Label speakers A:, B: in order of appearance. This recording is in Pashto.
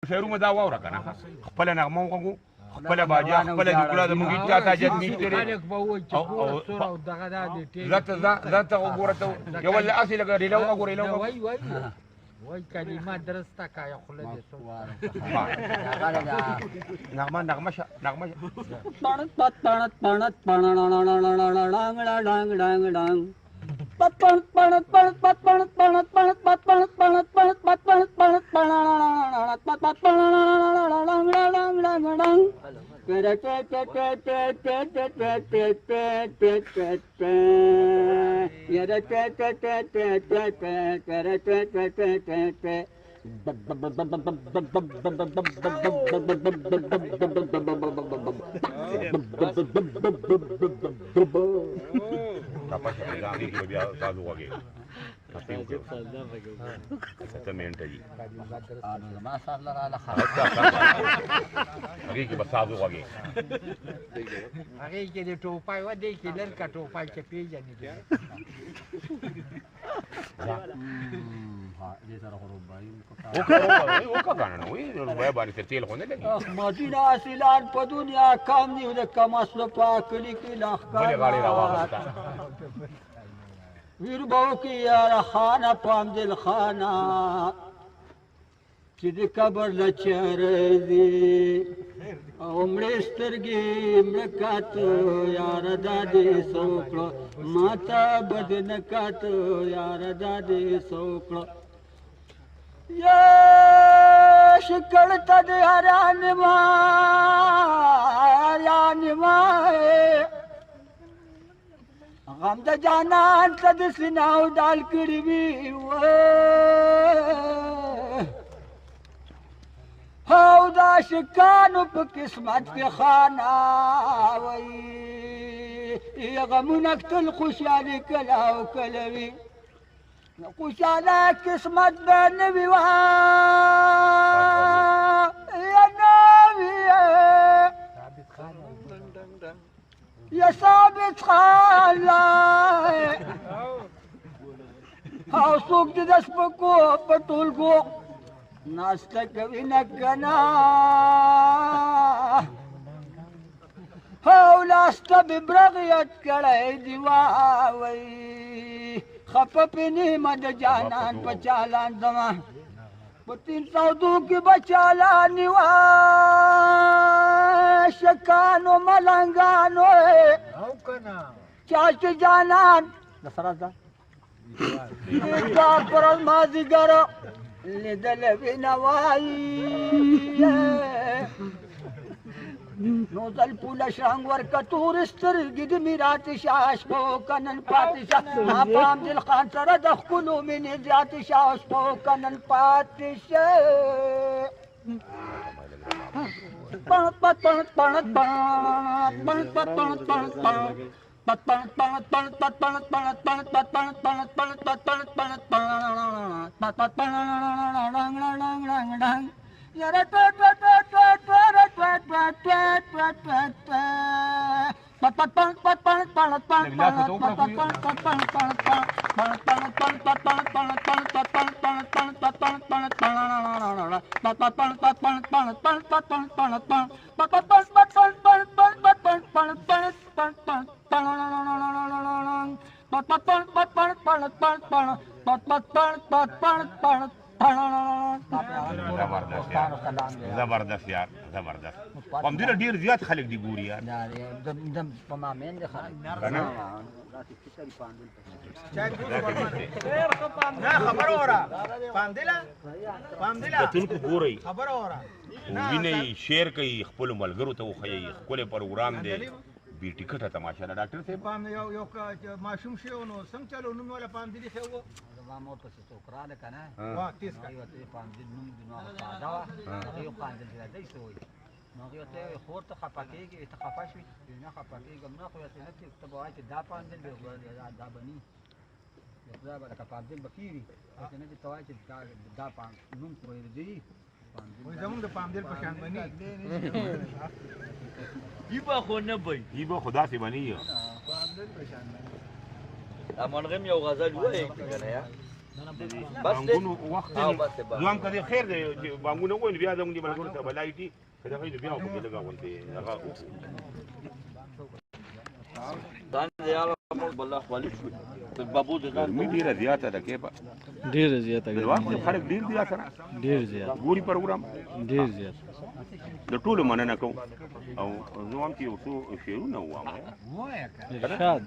A: شعرونه دا واوره که نه خپله نغمه وغږو خپله باجا خپله دوکړه زموږ هېچا ته حاجت نشته دی ځان ته وګوره ته یو ول هسې لکه ریله وګوره ریله
B: وای کلمات درسته کا یا خوله دې
A: نغمه نغمه شه نغمه شه
C: پړت پړت پړت پړت پړت پړت پړت پړت پړت پړت پړت پړت پړت پړت پړت پړت پړت پړت
A: هغې کې به ساز وغږې
B: هغې کې د ټوپای و دی کې لرکه ټوپای چې پېژنې
A: وکړه که نه وایي روبای باندې تر تېل خو نه لګي
C: احمدین حاصلان په دنیا کم دي د کم اصلو په کلي کې
A: بلې غاړې راواغسته
C: ویر بهو کې یاره خانه پام دل خانه چې د قبر له چیرې دي او مړې سترګې مړه کاته یاره دا دې څه وکړه ما ته بد نه کاته یاره دا دې څه وکړه یا شکل ته د هرانما غم د جانان ته د سیناو ډال کړي وي او دا شکانو په قسمت کې خانه وي غمونه تل خوشحالي کله او کله وي خوشحاله قسمت به نه وي یا ثابت خان او څوک دې د سپکو په ټولګو ناسته کوي نه کنه او لاسته به برغیت کړی دی وایي خفه پې نیمه د جانان په چالان زما په 302 کې به چالانې وه شکانو ملنګانو چا چې جانان د سره ده کار پر مازدیګر لیدلی وي نه وایي نو زلفونه شرنګ ورکه تورې سترګې د میراتې شه عشقو که نن پاتې شه ما پام دل خان سره د ښکلو مینې زیاتې شه عشقو که نن پاتې شه
A: زبردست یار زبردست همدې ډېر زیات خلک دي ګوري یار
C: په مامین دي خلک
B: خبر اورا پاندلا
A: کتونکو ګورئ وینئ شیر کوي خپلو ملګرو ته وښیئ ښکلی پروګرام دی بې ټکټه تماشه ده ډاکټر صاحب
B: یو ماشوم شی و نو څنګه چلو نوم والا پاندلي ښه و
C: زما مور پسې څوک راله که نه
B: تیز کا
C: پاندل نوم د نو هغه ساده وه هغه یو پاندل چې راځئ څه وایي نو هغې ورته وایي خور ته خفه کېږې ته خفه شوې نه خفه کېږم نه خو یاسې نه ته به وایې چې دا پاندل دی دا به ني دا به لکه پاندل به کېږي یاسې نه چې ته وایې چې دا نوم ویل دی
B: زمونږ د پاندل په شان به ني
D: ای به خو نه بی
A: ای به خو داسې به نه
D: دا منغم یو غزل وایي که نه یا
A: بانګونو وخت دوام کدي خیر دی بانګونو وایي بیا زموږ ملګرو ته بلایټي کله غوډي بیا په لګا ونته هغه
D: دان دیاله مو بل خپل شو بابو د
A: ګرمي ډیره زیاته ده کې
E: ډیره زیاته
A: ګرمي خلک ډیر دي سره
E: ډیر زیات
A: ګوري پروګرام
E: ډیر زیات
A: د ټولو مننه کوم او زه هم چې یو څو شعرونه وایم
E: ارشاد